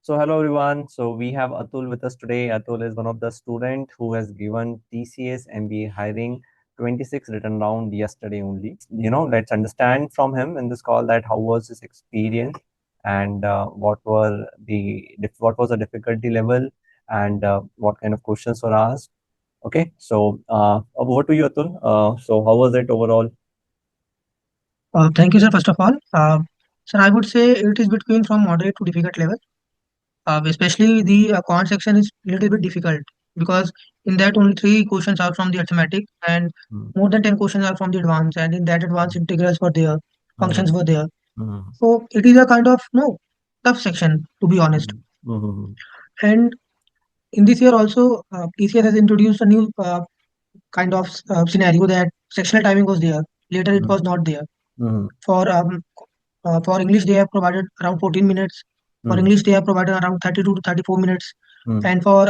So hello everyone. So we have Atul with us today. Atul is one of the student who has given TCS MBA hiring 26 written round yesterday only. Let's understand from him in this call that how was his experience and what was the difficulty level and what kind of questions were asked. Okay, so over to you, Atul. So how was it overall? Thank you, sir. First of all, sir, I would say it is between from moderate to difficult level. Especially the quant section is a little bit difficult because in that only three questions are from the arithmetic and Mm, more than 10 questions are from the advanced. And in that advanced integrals were there, mhm, functions were there. mhm, So it is a kind of no tough section to be honest. mhm, mhm, And in this year also, TCS has introduced a new kind of scenario that sectional timing was there. Later it was mhm, not there. mhm, For English, they have provided around 14 minutes. For mhm, English, they have provided around 32 to 34 minutes. mhm, And for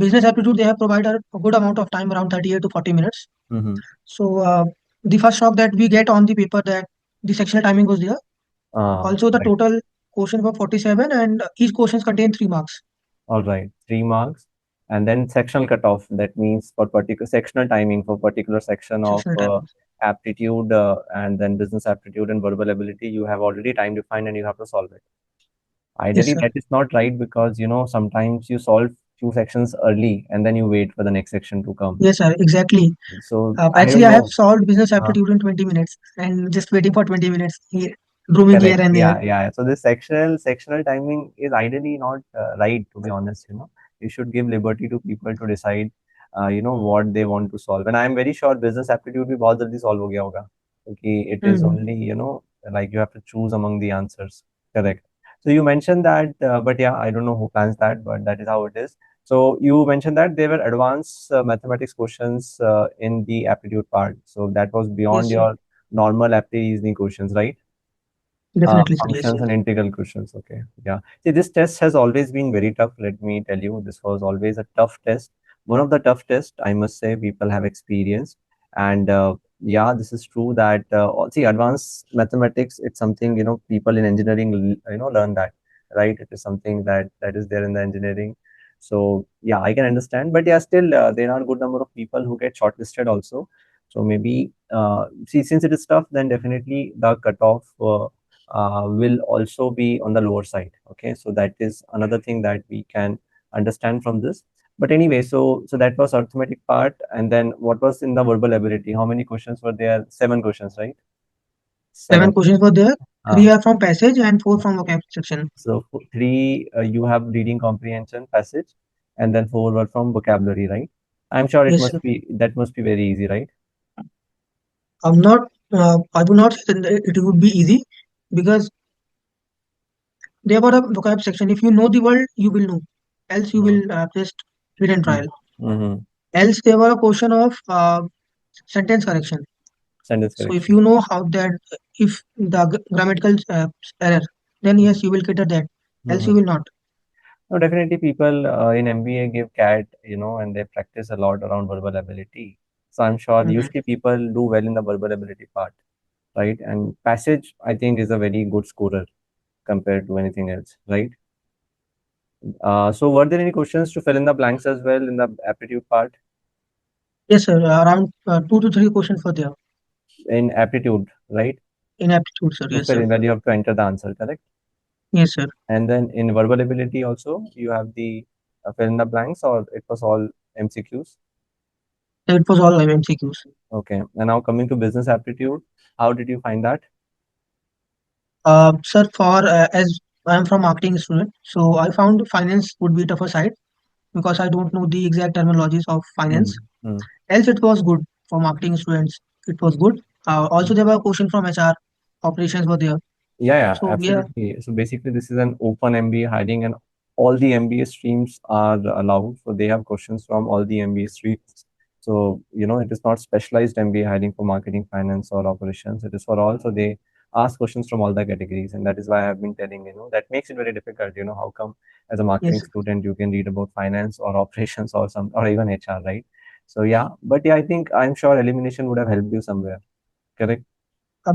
business aptitude, they have provided a good amount of time, around 38 to 40 minutes. mhm. So the first shock that we get on the paper that the sectional timing was there. Also, the Right. total question were 47 and each questions contain 3 marks. All right. 3 marks. And then sectional cutoff. That means for particular sectional timing for particular section of Sectional timing. aptitude and then business aptitude and verbal ability, you have already time defined and you have to solve it. Yes, Ideally, sir. that is not right because sometimes you solve few sections early and then you wait for the next section to come. Yes, sir. Exactly. So I Actually, don't I have know. solved business Uh, aptitude in 20 minutes and just waiting for 20 minutes, here, roaming here Correct. and there. Yeah, yeah. So this sectional timing is ideally not right, to be honest. You should give liberty to people to decide, what they want to solve. And I'm very sure business aptitude भी बहुत जल्दी solve हो गया होगा. Okay, it is Hmm. only, like you have to choose among the answers. Correct. So you mentioned that, but yeah, I don't know who plans that, but that is how it is. So you mentioned that there were advanced mathematics questions in the aptitude part. So that was beyond Yes, sir. your normal aptitude reasoning questions, right? Definitely, sir. Yes. Functions and integral questions. Okay. Yeah. See, this test has always been very tough. Let me tell you, this was always a tough test. One of the tough tests, I must say, people have experienced. And yeah, this is true that, see, advanced mathematics, it's something, people in engineering, learn that, right? It is something that is there in the engineering. So yeah, I can understand. But yeah, still, there are a good number of people who get shortlisted also. So maybe, see, since it is tough, then definitely the cutoff. Will also be on the lower side. Okay, so that is another thing that we can understand from this. But anyway, so that was arithmetic part, and then what was in the verbal ability? How many questions were there? 7 questions, right? Seven Seven. questions were there. Uh, Three are from passage and four from vocab section. so three, you have reading comprehension passage, and then four were from vocabulary, right? I'm sure it Yes, sir. must be that must be very easy, right? I'm not. I would not say that it would be easy because they have got a vocab section. If you know the word, you will know. Else, you will just hit and trial. Mm-hmm. Else, there were a question of sentence correction. Sentence So if correction. you know how that, if the grammatical error, then yes, you will cater that. Else, you Mm-hmm. will not. No, definitely people in MBA give CAT, and they practice a lot around verbal ability. So I'm sure Mhm. usually people do well in the verbal ability part, right? And passage, I think, is a very good scorer compared to anything else, right? So were there any questions to fill in the blanks as well in the aptitude part? Yes, sir. Around 2 to 3 questions for there In aptitude, right? in aptitude, sir. To Yes, fill sir. in where you have to enter the answer, correct? Yes, sir. And then in verbal ability also, you have the fill in the blanks, or it was all MCQs? It was all MCQs. Okay. And now coming to business aptitude, how did you find that? Sir, for as I am from marketing student, so I found finance would be tougher side because I don't know the exact terminologies of finance. Mm, mm, Else, it was good for marketing students. It was good. Also, mm. there were questions from HR. Operations were there. Yeah, yeah, So yeah, absolutely. So basically, this is an open MBA hiring, and all the MBA streams are allowed. So they have questions from all the MBA streams. So, it is not specialized MBA hiring for marketing, finance, or operations. It is for all. So they ask questions from all the categories. And that is why I have been telling, that makes it very difficult. How come as a marketing yes. student, you can read about finance or operations or or even HR, right? So yeah, but yeah, I think I'm sure elimination would have helped you somewhere. Correct?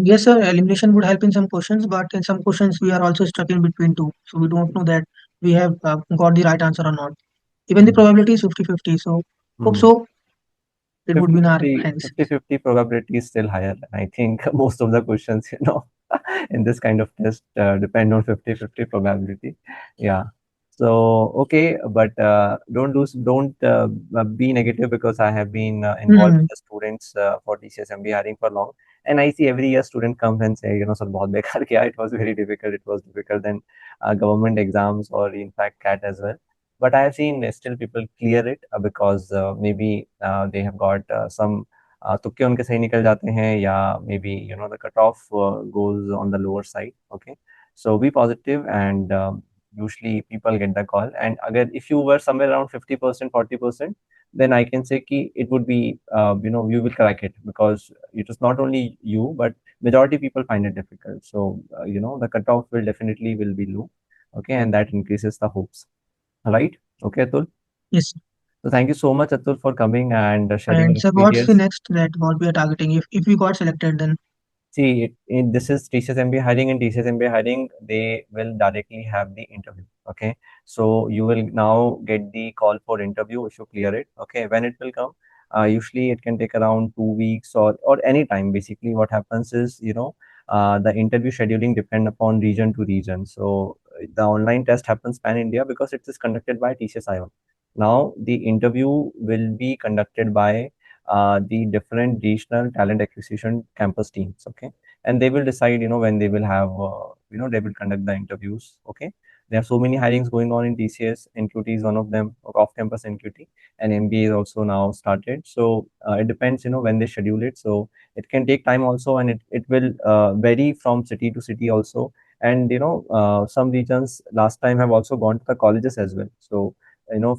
Yes, sir. Elimination would help in some questions, but in some questions we are also stuck in between two. So we don't know that we have got the right answer or not. Even the Mm. probability is 50-50. So hope Mm. so it would be in our 50-50, hands. 50-50 probability is still higher. And I think most of the questions, in this kind of test depend on 50-50 probability. Yeah. So, okay, but don't be negative because I have been involved Hmm. with the students for TCS MBA hiring for long. And I see every year student comes and say, sir, बहुत बेकार किया. It was very difficult. It was difficult than government exams or in fact CAT as well. But I have seen still people clear it because maybe they have got some तुक्के उनके सही निकल जाते हैं या maybe the cutoff goes on the lower side. Okay, so be positive and usually people get the call. And again, if you were somewhere around 50%, 40%, then I can say ki it would be you will crack it because it is not only you but majority people find it difficult. So the cutoff will be low. Okay, and that increases the hopes. Right? Okay, Atul. Yes. So thank you so much, Atul, for coming and sharing And your sir, what's the experience. next that what we are targeting? If we got selected, then See, this is TCS MBA hiring, and TCS MBA hiring, they will directly have the interview. Okay. So you will now get the call for interview if you clear it. Okay. When it will come, usually it can take around 2 weeks or any time. Basically, what happens is, the interview scheduling depend upon region to region. So the online test happens pan India because it is conducted by TCS ION. Now the interview will be conducted by the different regional talent acquisition campus teams. Okay, and they will decide, when they will have, they will conduct the interviews. Okay, there are so many hirings going on in TCS. NQT is one of them, off-campus NQT, and MBA is also now started. So it depends, when they schedule it. So it can take time also, and it will vary from city to city also. And some regions last time have also gone to the colleges as well. So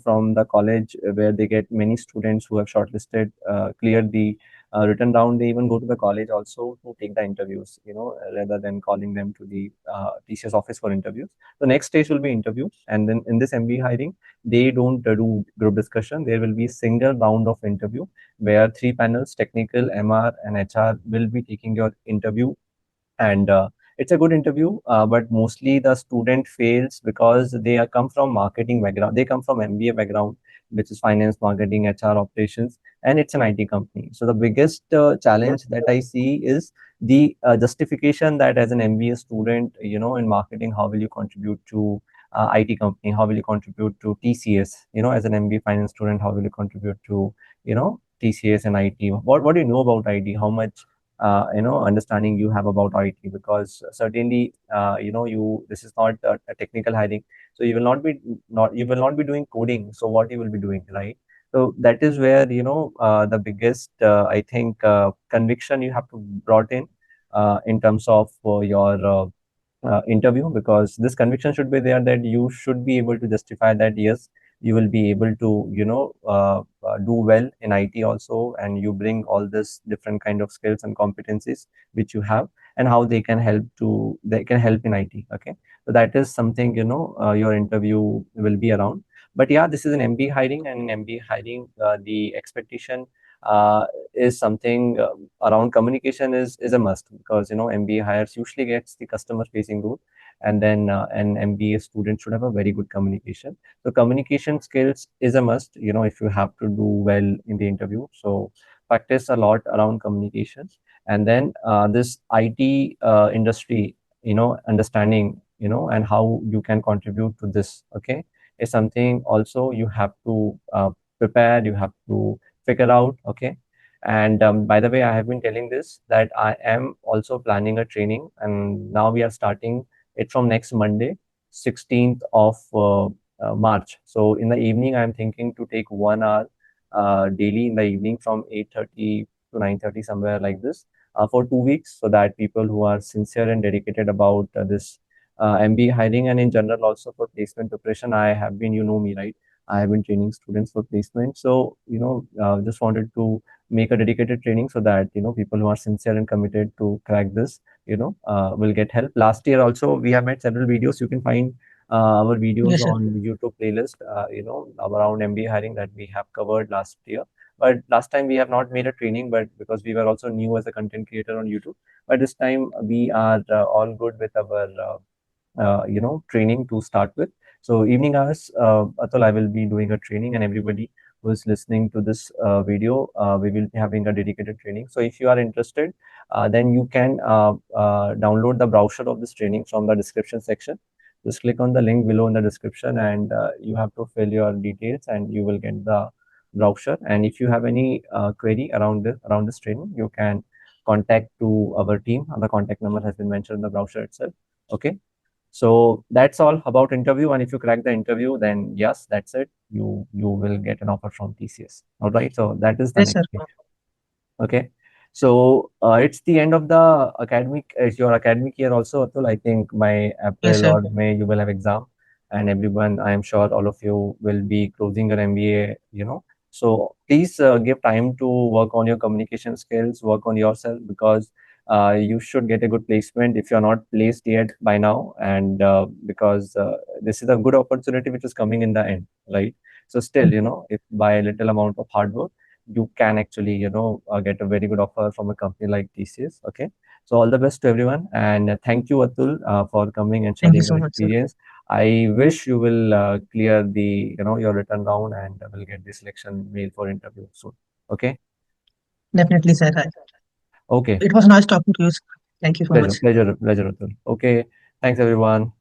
from the college where they get many students who have shortlisted, cleared the written round, they even go to the college also to take the interviews, rather than calling them to the teacher's office for interviews. The next stage will be interview, and then in this MBA hiring, they don't do group discussion. There will be a single round of interview where three panels, technical, MR, and HR, will be taking your interview. And it's a good interview, but mostly the student fails because they are come from marketing background, they come from MBA background, which is finance, marketing, HR, operations, and it's an IT company. So the biggest challenge that I see is the justification that as an MBA student, in marketing, how will you contribute to IT company, how will you contribute to TCS, as an MBA finance student, how will you contribute to TCS and IT, what do you know about IT, how much understanding you have about IT, because certainly you this is not a technical hiring, so you will not be doing coding, so what you will be doing, right? So that is where the biggest I think conviction you have to brought in terms of your interview, because this conviction should be there that you should be able to justify that yes, you will be able to do well in IT also, and you bring all this different kind of skills and competencies which you have, and how they can help in IT. Okay, so that is something your interview will be around. But yeah, this is an MBA hiring, and in MBA hiring the expectation uh, is something around communication is a must, because MBA hires usually gets the customer facing role, and then an MBA student should have a very good communication. So communication skills is a must, if you have to do well in the interview. So practice a lot around communication, and then this IT industry, understanding, and how you can contribute to this. Okay, is something also you have to prepare. You have to figure out. Okay, and by the way, I have been telling this that I am also planning a training, and now we are starting it from next Monday, 16th of March. So in the evening, I'm thinking to take 1 hour daily in the evening from 8:30 to 9:30, somewhere like this, for 2 weeks, so that people who are sincere and dedicated about this MBA hiring, and in general also for placement preparation, I have been, me, right? I have been training students for placement. So, just wanted to make a dedicated training so that, people who are sincere and committed to crack this, will get help. Last year also, we have made several videos. You can find our videos yes, sir. on YouTube playlist, around MBA hiring that we have covered last year. But last time we have not made a training, but because we were also new as a content creator on YouTube. But this time we are all good with our training to start with. So evening hours, Atul, I will be doing a training, and everybody who is listening to this video, we will be having a dedicated training. So if you are interested, then you can download the brochure of this training from the description section. Just click on the link below in the description, and you have to fill your details, and you will get the brochure. And if you have any query around this training, you can contact to our team. The contact number has been mentioned in the brochure itself. Okay. So that's all about interview. And if you crack the interview, then yes, that's it. You will get an offer from TCS. All right. So that is the Yes, sir. next thing. Okay. So it's the end of the your academic year also, Atul. I think by Yes, April sir. or May you will have exam, and everyone, I am sure all of you will be closing your MBA, So please give time to work on your communication skills, work on yourself, because you should get a good placement if you're not placed yet by now, and because this is a good opportunity which is coming in the end, right? So still, if by a little amount of hard work you can actually get a very good offer from a company like TCS. Okay, so all the best to everyone, and thank you, Atul, for coming and Thank you sharing so your much, sir. experience. I wish you will clear the your written round, and will get the selection mail for interview soon. Okay. Definitely, sir. Okay. It was nice talking to you, sir. Thank you so Pleasure, much. pleasure, pleasure, Atul. Okay, thanks everyone.